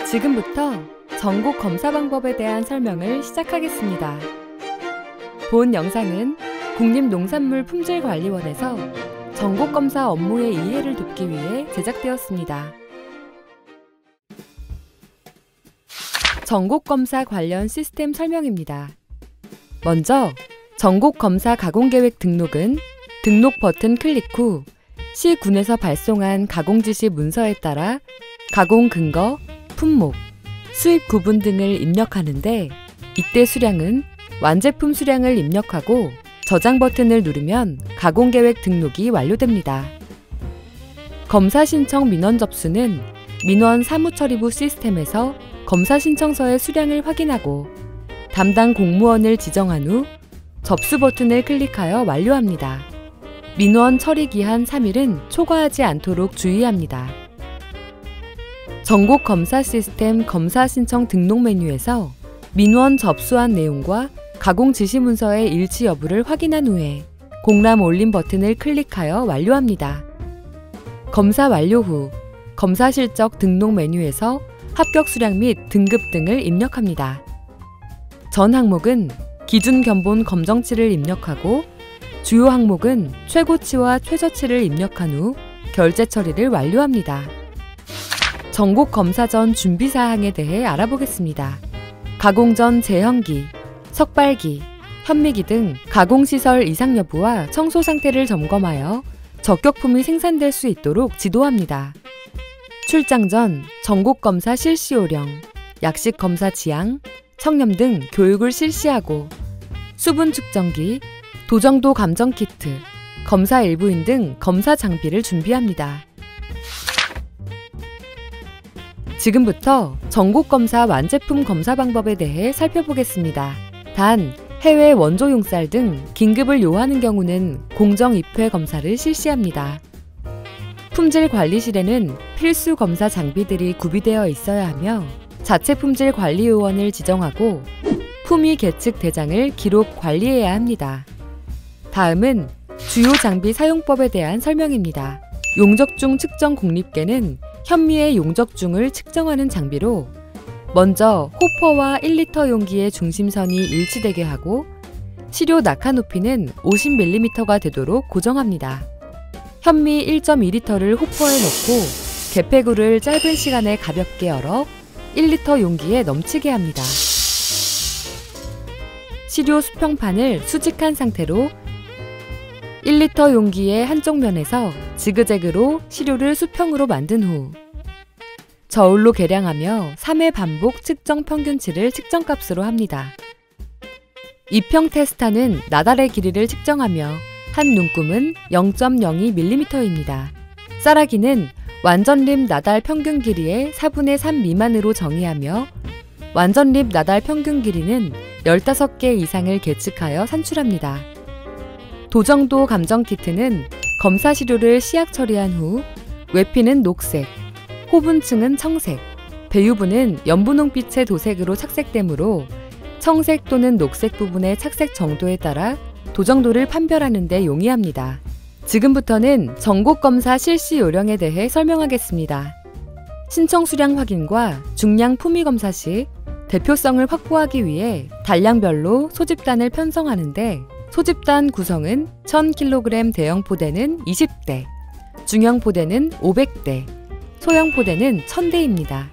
지금부터 전국 검사 방법에 대한 설명을 시작하겠습니다. 본 영상은 국립농산물품질관리원에서 전국 검사 업무의 이해를 돕기 위해 제작되었습니다. 전국 검사 관련 시스템 설명입니다. 먼저 전국 검사 가공계획 등록은 등록 버튼 클릭 후 시군에서 발송한 가공지시 문서에 따라 가공 근거, 품목, 수입 구분 등을 입력하는데, 이때 수량은 완제품 수량을 입력하고 저장 버튼을 누르면 가공계획 등록이 완료됩니다. 검사 신청 민원 접수는 민원 사무처리부 시스템에서 검사 신청서의 수량을 확인하고 담당 공무원을 지정한 후 접수 버튼을 클릭하여 완료합니다. 민원 처리 기한 3일은 초과하지 않도록 주의합니다. 전국 검사 시스템 검사 신청 등록 메뉴에서 민원 접수한 내용과 가공 지시 문서의 일치 여부를 확인한 후에 공람 올림 버튼을 클릭하여 완료합니다. 검사 완료 후 검사 실적 등록 메뉴에서 합격 수량 및 등급 등을 입력합니다. 전 항목은 기준 견본 검정치를 입력하고 주요 항목은 최고치와 최저치를 입력한 후 결제 처리를 완료합니다. 전국 검사 전 준비 사항에 대해 알아보겠습니다. 가공 전 제형기, 석발기, 현미기 등 가공시설 이상 여부와 청소 상태를 점검하여 적격품이 생산될 수 있도록 지도합니다. 출장 전 전국 검사 실시 요령, 약식 검사 지향, 청렴 등 교육을 실시하고 수분 측정기, 도정도 감정 키트, 검사 일부인 등 검사 장비를 준비합니다. 지금부터 전국 검사 완제품 검사 방법에 대해 살펴보겠습니다. 단, 해외 원조용 쌀 등 긴급을 요하는 경우는 공정 입회 검사를 실시합니다. 품질관리실에는 필수 검사 장비들이 구비되어 있어야 하며 자체 품질관리요원을 지정하고 품위 계측 대장을 기록 관리해야 합니다. 다음은 주요 장비 사용법에 대한 설명입니다. 용적중 측정 국립계는 현미의 용적중을 측정하는 장비로 먼저 호퍼와 1리터 용기의 중심선이 일치되게 하고 시료 낙하 높이는 50mm가 되도록 고정합니다. 현미 1.2리터를 호퍼에 넣고 개폐구를 짧은 시간에 가볍게 열어 1리터 용기에 넘치게 합니다. 시료 수평판을 수직한 상태로 1리터 용기의 한쪽 면에서 지그재그로 시료를 수평으로 만든 후 저울로 계량하며 3회 반복 측정 평균치를 측정값으로 합니다. 이평 테스타는 나달의 길이를 측정하며 한 눈금은 0.02mm입니다. 쌀아기는 완전립 나달 평균 길이의 4분의 3 미만으로 정의하며 완전립 나달 평균 길이는 15개 이상을 계측하여 산출합니다. 도정도 감정 키트는 검사 시료를 시약 처리한 후 외피는 녹색, 호분층은 청색, 배유부는 연분홍빛의 도색으로 착색되므로 청색 또는 녹색 부분의 착색 정도에 따라 도정도를 판별하는 데 용이합니다. 지금부터는 전국 검사 실시 요령에 대해 설명하겠습니다. 신청 수량 확인과 중량 품위 검사 시 대표성을 확보하기 위해 단량별로 소집단을 편성하는데, 소집단 구성은 1000kg 대형 포대는 20대, 중형 포대는 500대, 소형 포대는 1000대입니다.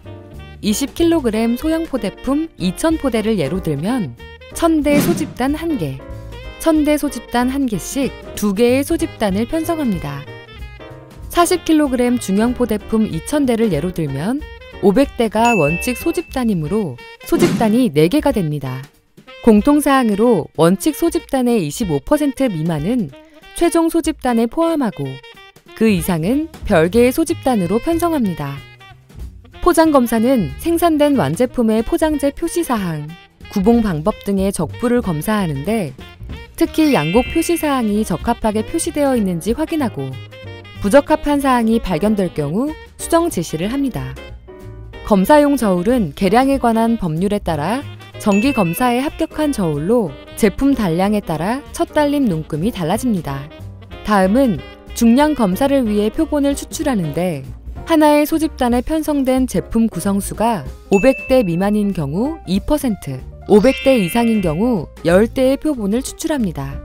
20kg 소형 포대품 2000포대를 예로 들면 1000대 소집단 1개, 1000대 소집단 1개씩 2개의 소집단을 편성합니다. 40kg 중형 포대품 2000대를 예로 들면 500대가 원칙 소집단이므로 소집단이 4개가 됩니다. 공통사항으로 원칙 소집단의 25% 미만은 최종 소집단에 포함하고 그 이상은 별개의 소집단으로 편성합니다. 포장검사는 생산된 완제품의 포장재 표시사항, 구봉 방법 등의 적부를 검사하는데, 특히 양곡 표시사항이 적합하게 표시되어 있는지 확인하고 부적합한 사항이 발견될 경우 수정 지시를 합니다. 검사용 저울은 계량에 관한 법률에 따라 정기 검사에 합격한 저울로 제품 단량에 따라 첫 달림 눈금이 달라집니다. 다음은 중량 검사를 위해 표본을 추출하는데, 하나의 소집단에 편성된 제품 구성수가 500대 미만인 경우 2%, 500대 이상인 경우 10대의 표본을 추출합니다.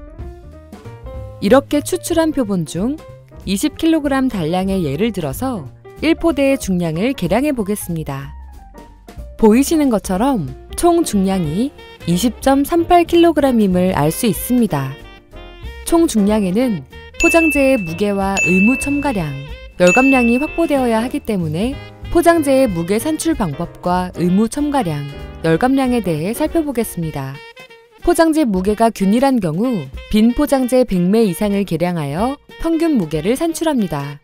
이렇게 추출한 표본 중 20kg 단량의 예를 들어서 1포대의 중량을 계량해 보겠습니다. 보이시는 것처럼 총 중량이 20.38kg임을 알 수 있습니다. 총 중량에는 포장재의 무게와 의무 첨가량, 열감량이 확보되어야 하기 때문에 포장재의 무게 산출 방법과 의무 첨가량, 열감량에 대해 살펴보겠습니다. 포장재 무게가 균일한 경우 빈 포장재 100매 이상을 계량하여 평균 무게를 산출합니다.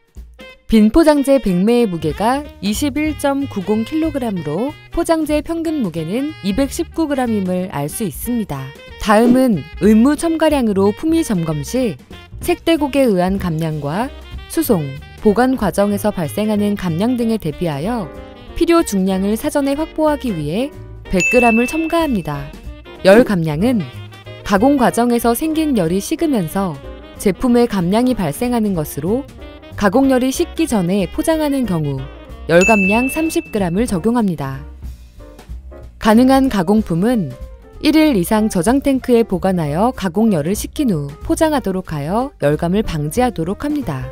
빈 포장재 100매의 무게가 21.90kg으로 포장재 평균 무게는 219g임을 알 수 있습니다. 다음은 의무 첨가량으로 품위 점검 시 색대국에 의한 감량과 수송, 보관 과정에서 발생하는 감량 등에 대비하여 필요 중량을 사전에 확보하기 위해 100g을 첨가합니다. 열 감량은 가공 과정에서 생긴 열이 식으면서 제품에 감량이 발생하는 것으로 가공열이 식기 전에 포장하는 경우 열 감량 30g을 적용합니다. 가능한 가공품은 1일 이상 저장 탱크에 보관하여 가공열을 식힌 후 포장하도록 하여 열감을 방지하도록 합니다.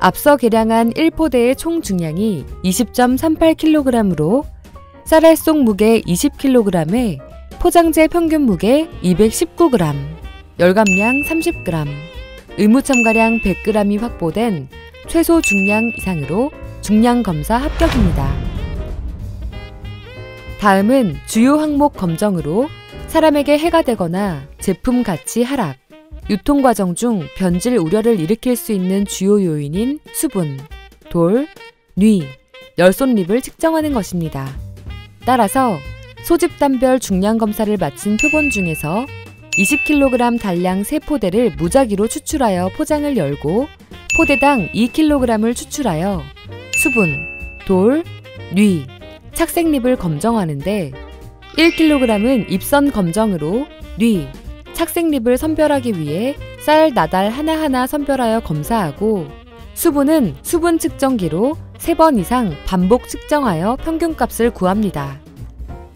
앞서 계량한 1포대의 총 중량이 20.38kg으로 쌀알 속 무게 20kg에 포장재 평균 무게 219g, 열감량 30g, 의무 첨가량 100g이 확보된 최소 중량 이상으로 중량 검사 합격입니다. 다음은 주요 항목 검정으로 사람에게 해가 되거나 제품 가치 하락, 유통 과정 중 변질 우려를 일으킬 수 있는 주요 요인인 수분, 돌, 뉘, 열손립을 측정하는 것입니다. 따라서 소집단별 중량 검사를 마친 표본 중에서 20kg 단량 3포대를 무작위로 추출하여 포장을 열고 포대당 2kg을 추출하여 수분, 돌, 뉘, 착색립을 검정하는데 1kg은 입선 검정으로 뉘, 착색립을 선별하기 위해 쌀, 나달 하나하나 선별하여 검사하고 수분은 수분 측정기로 3번 이상 반복 측정하여 평균값을 구합니다.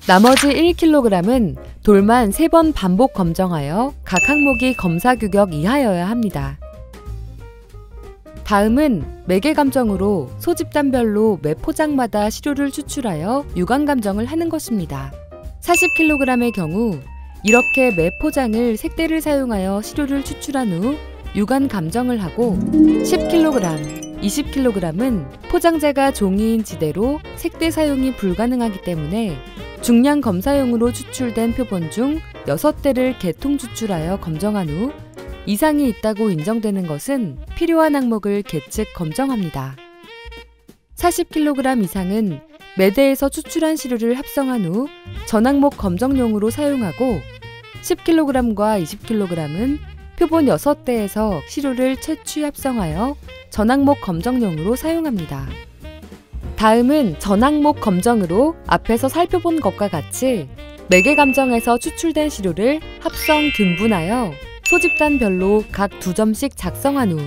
나머지 1kg은 돌만 3번 반복 검정하여 각 항목이 검사 규격 이하여야 합니다. 다음은 매개 감정으로 소집단별로 매 포장마다 시료를 추출하여 유관 감정을 하는 것입니다. 40kg의 경우 이렇게 매 포장을 색대를 사용하여 시료를 추출한 후 유관 감정을 하고 10kg, 20kg은 포장재가 종이인 지대로 색대 사용이 불가능하기 때문에 중량 검사용으로 추출된 표본 중 6대를 개통 추출하여 검정한 후 이상이 있다고 인정되는 것은 필요한 항목을 계측 검정합니다. 40kg 이상은 매대에서 추출한 시료를 합성한 후 전 항목 검정용으로 사용하고 10kg과 20kg은 표본 6대에서 시료를 채취 합성하여 전 항목 검정용으로 사용합니다. 다음은 전 항목 검정으로 앞에서 살펴본 것과 같이 매개 감정에서 추출된 시료를 합성 균분하여 소집단별로 각 2점씩 작성한 후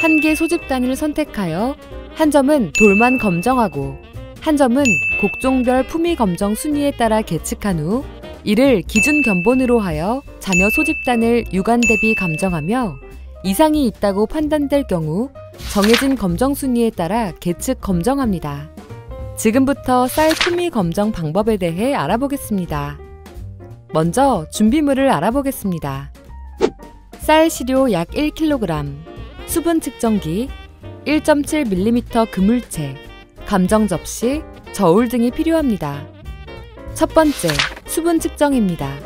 한 개 소집단을 선택하여 한 점은 돌만 검정하고 한 점은 곡종별 품위 검정 순위에 따라 계측한 후 이를 기준 견본으로 하여 잔여 소집단을 유관 대비 감정하며 이상이 있다고 판단될 경우 정해진 검정 순위에 따라 계측 검정합니다. 지금부터 쌀 품위 검정 방법에 대해 알아보겠습니다. 먼저 준비물을 알아보겠습니다. 쌀 시료 약 1kg, 수분 측정기, 1.7mm 그물체, 감정 접시, 저울 등이 필요합니다. 첫 번째, 수분 측정입니다.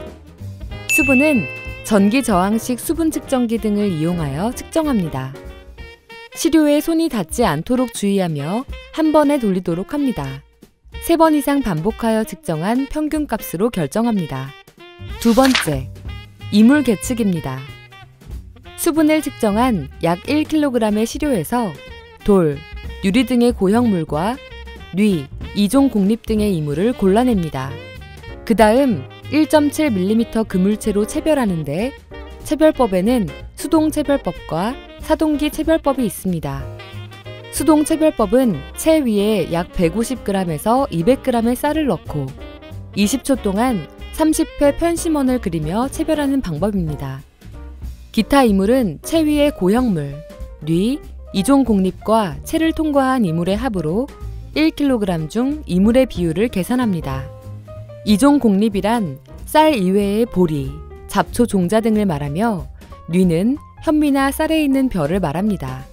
수분은 전기 저항식 수분 측정기 등을 이용하여 측정합니다. 시료에 손이 닿지 않도록 주의하며 한 번에 돌리도록 합니다. 3번 이상 반복하여 측정한 평균값으로 결정합니다. 두 번째, 이물 계측입니다. 수분을 측정한 약 1kg의 시료에서 돌, 유리 등의 고형물과 뉘, 이종 공립 등의 이물을 골라냅니다. 그 다음 1.7mm 그물체로 체별하는데 체별법에는 수동 체별법과 사동기 체별법이 있습니다. 수동 채별법은 채 위에 약 150g에서 200g의 쌀을 넣고 20초 동안 30회 편심원을 그리며 채별하는 방법입니다. 기타 이물은 채 위의 고형물, 뉘, 이종 곡립과 채를 통과한 이물의 합으로 1kg 중 이물의 비율을 계산합니다. 이종 곡립이란 쌀 이외의 보리, 잡초 종자 등을 말하며 뉘는 현미나 쌀에 있는 벼를 말합니다.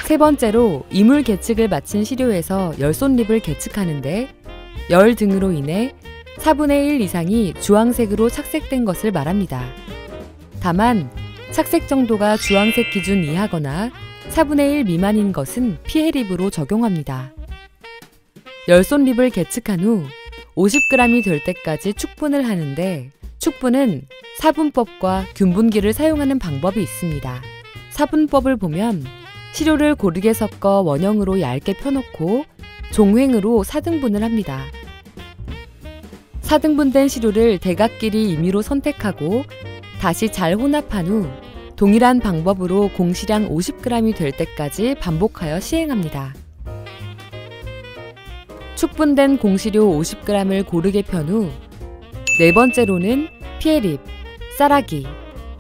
세 번째로 이물 계측을 마친 시료에서 열손립을 계측하는데 열 등으로 인해 4분의 1 이상이 주황색으로 착색된 것을 말합니다. 다만 착색 정도가 주황색 기준 이하거나 4분의 1 미만인 것은 피해립으로 적용합니다. 열손립을 계측한 후 50g이 될 때까지 축분을 하는데 축분은 사분법과 균분기를 사용하는 방법이 있습니다. 사분법을 보면 시료를 고르게 섞어 원형으로 얇게 펴놓고 종횡으로 4등분을 합니다. 4등분된 시료를 대각끼리 임의로 선택하고 다시 잘 혼합한 후 동일한 방법으로 공시량 50g이 될 때까지 반복하여 시행합니다. 축분된 공시료 50g을 고르게 편 후 네 번째로는 피해립, 쌀아기,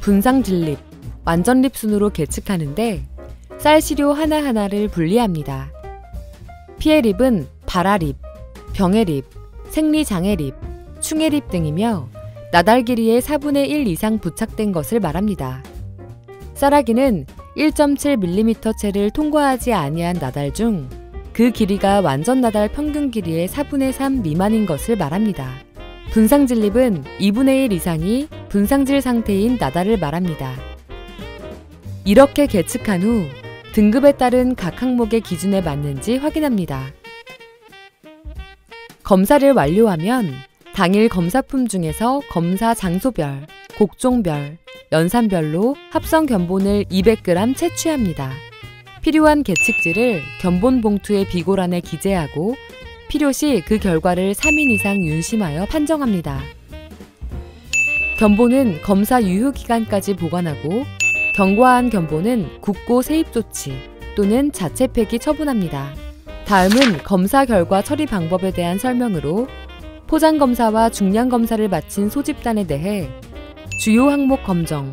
분상질립, 완전립 순으로 계측하는데 쌀시료 하나하나를 분리합니다. 피해립은 발아립, 병해립, 생리장해립, 충해립 등이며 나달 길이의 4분의 1 이상 부착된 것을 말합니다. 쌀아기는 1.7mm 채를 통과하지 아니한 나달 중 그 길이가 완전 나달 평균 길이의 4분의 3 미만인 것을 말합니다. 분상질립은 2분의 1 이상이 분상질 상태인 나달을 말합니다. 이렇게 계측한 후 등급에 따른 각 항목의 기준에 맞는지 확인합니다. 검사를 완료하면 당일 검사품 중에서 검사 장소별, 곡종별, 연산별로 합성 견본을 200g 채취합니다. 필요한 계측지를 견본 봉투의 비고란에 기재하고 필요시 그 결과를 3인 이상 윤심하여 판정합니다. 견본은 검사 유효기간까지 보관하고 경과한 견본은 국고 세입조치 또는 자체 폐기 처분합니다. 다음은 검사 결과 처리 방법에 대한 설명으로 포장검사와 중량검사를 마친 소집단에 대해 주요 항목 검정,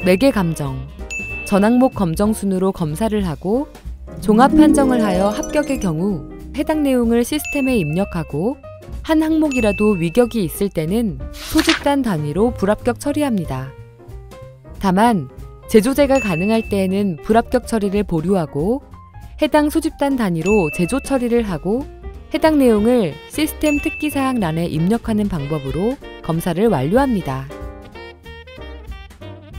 매개 감정, 전항목 검정 순으로 검사를 하고 종합 판정을 하여 합격의 경우 해당 내용을 시스템에 입력하고 한 항목이라도 위격이 있을 때는 소집단 단위로 불합격 처리합니다. 다만 재조제가 가능할 때에는 불합격 처리를 보류하고 해당 소집단 단위로 재조 처리를 하고 해당 내용을 시스템 특기사항란에 입력하는 방법으로 검사를 완료합니다.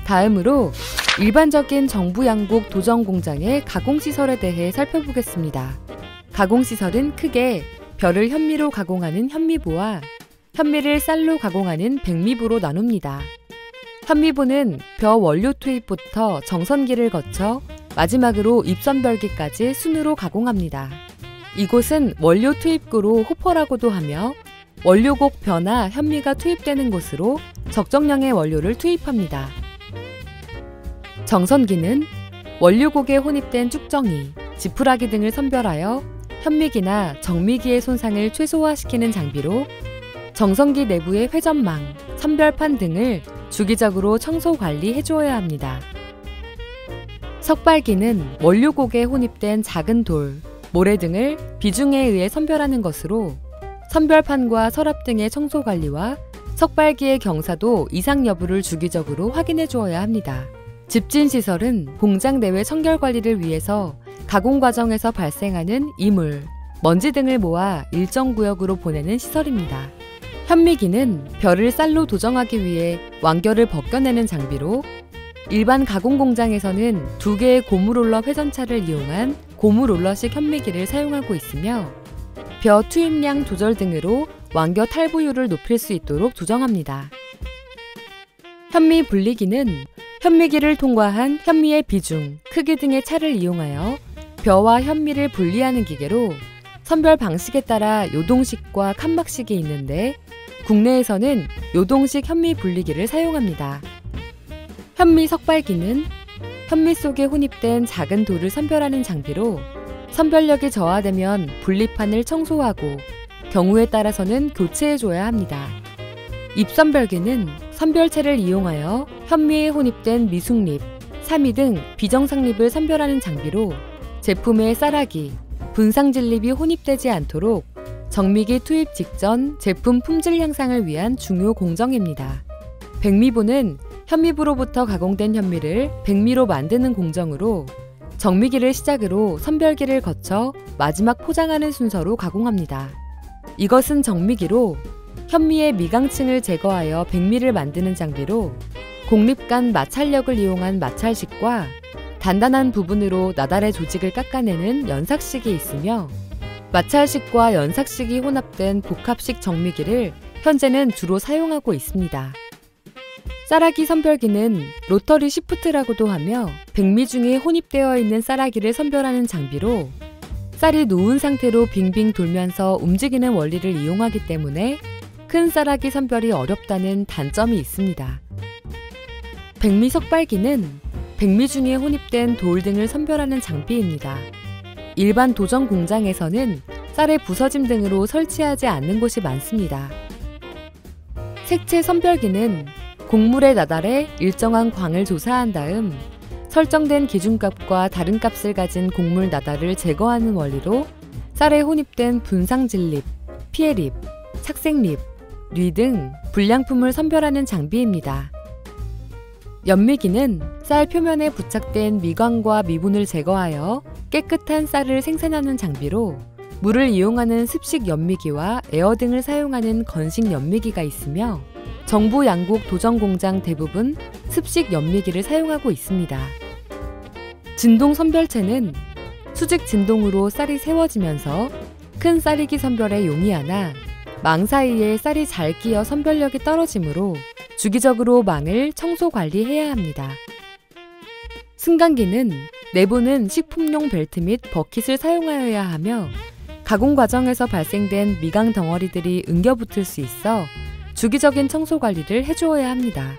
다음으로 일반적인 정부 양곡 도정 공장의 가공시설에 대해 살펴보겠습니다. 가공시설은 크게 벼를 현미로 가공하는 현미부와 현미를 쌀로 가공하는 백미부로 나눕니다. 현미부는 벼 원료 투입부터 정선기를 거쳐 마지막으로 입선별기까지 순으로 가공합니다. 이곳은 원료 투입구로 호퍼라고도 하며 원료곡 벼나 현미가 투입되는 곳으로 적정량의 원료를 투입합니다. 정선기는 원료곡에 혼입된 쭉정이, 지푸라기 등을 선별하여 현미기나 정미기의 손상을 최소화시키는 장비로 정선기 내부의 회전망, 선별판 등을 주기적으로 청소 관리해주어야 합니다. 석발기는 원료곡에 혼입된 작은 돌, 모래 등을 비중에 의해 선별하는 것으로 선별판과 서랍 등의 청소 관리와 석발기의 경사도 이상 여부를 주기적으로 확인해 주어야 합니다. 집진시설은 공장 내외 청결 관리를 위해서 가공 과정에서 발생하는 이물, 먼지 등을 모아 일정 구역으로 보내는 시설입니다. 현미기는 벼를 쌀로 도정하기 위해 완결을 벗겨내는 장비로 일반 가공 공장에서는 2개의 고무롤러 회전차를 이용한 고무롤러식 현미기를 사용하고 있으며 벼 투입량 조절 등으로 완결 탈부율을 높일 수 있도록 조정합니다. 현미 분리기는 현미기를 통과한 현미의 비중, 크기 등의 차를 이용하여 벼와 현미를 분리하는 기계로 선별 방식에 따라 요동식과 칸막식이 있는데 국내에서는 요동식 현미 분리기를 사용합니다. 현미 석발기는 현미 속에 혼입된 작은 돌을 선별하는 장비로 선별력이 저하되면 분리판을 청소하고 경우에 따라서는 교체해줘야 합니다. 입선별기는 선별체를 이용하여 현미에 혼입된 미숙립, 사미 등 비정상립을 선별하는 장비로 제품의 쌀아기, 분상진립이 혼입되지 않도록 정미기 투입 직전 제품 품질 향상을 위한 중요 공정입니다. 백미부는 현미부로부터 가공된 현미를 백미로 만드는 공정으로 정미기를 시작으로 선별기를 거쳐 마지막 포장하는 순서로 가공합니다. 이것은 정미기로 현미의 미강층을 제거하여 백미를 만드는 장비로 공립 간 마찰력을 이용한 마찰식과 단단한 부분으로 나달의 조직을 깎아내는 연삭식이 있으며 마찰식과 연삭식이 혼합된 복합식 정미기를 현재는 주로 사용하고 있습니다. 쌀아기 선별기는 로터리 시프트라고도 하며 백미 중에 혼입되어 있는 쌀아기를 선별하는 장비로 쌀이 누운 상태로 빙빙 돌면서 움직이는 원리를 이용하기 때문에 큰 쌀아기 선별이 어렵다는 단점이 있습니다. 백미 석발기는 백미 중에 혼입된 돌 등을 선별하는 장비입니다. 일반 도정 공장에서는 쌀의 부서짐 등으로 설치하지 않는 곳이 많습니다. 색채 선별기는 곡물의 나달에 일정한 광을 조사한 다음 설정된 기준값과 다른 값을 가진 곡물 나달을 제거하는 원리로 쌀에 혼입된 분상진립, 피해립, 착색립, 뉘 등 불량품을 선별하는 장비입니다. 연미기는 쌀 표면에 부착된 미광과 미분을 제거하여 깨끗한 쌀을 생산하는 장비로 물을 이용하는 습식 연미기와 에어 등을 사용하는 건식 연미기가 있으며 정부 양곡 도정 공장 대부분 습식 연미기를 사용하고 있습니다. 진동 선별체는 수직 진동으로 쌀이 세워지면서 큰 쌀이기 선별에 용이하나 망 사이에 쌀이 잘 끼어 선별력이 떨어지므로 주기적으로 망을 청소 관리해야 합니다. 승강기는 내부는 식품용 벨트 및 버킷을 사용하여야 하며 가공 과정에서 발생된 미강 덩어리들이 응겨붙을 수 있어 주기적인 청소 관리를 해주어야 합니다.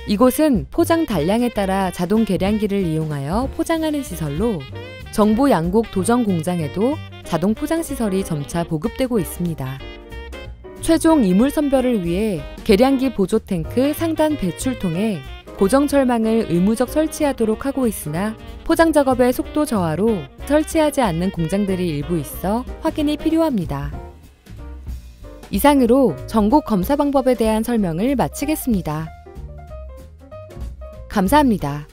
이곳은 포장 단량에 따라 자동 계량기를 이용하여 포장하는 시설로 정부 양곡 도정 공장에도 자동 포장 시설이 점차 보급되고 있습니다. 최종 이물 선별을 위해 계량기 보조 탱크 상단 배출통에 고정 철망을 의무적 설치하도록 하고 있으나 포장 작업의 속도 저하로 설치하지 않는 공장들이 일부 있어 확인이 필요합니다. 이상으로 전곡 검사 방법에 대한 설명을 마치겠습니다. 감사합니다.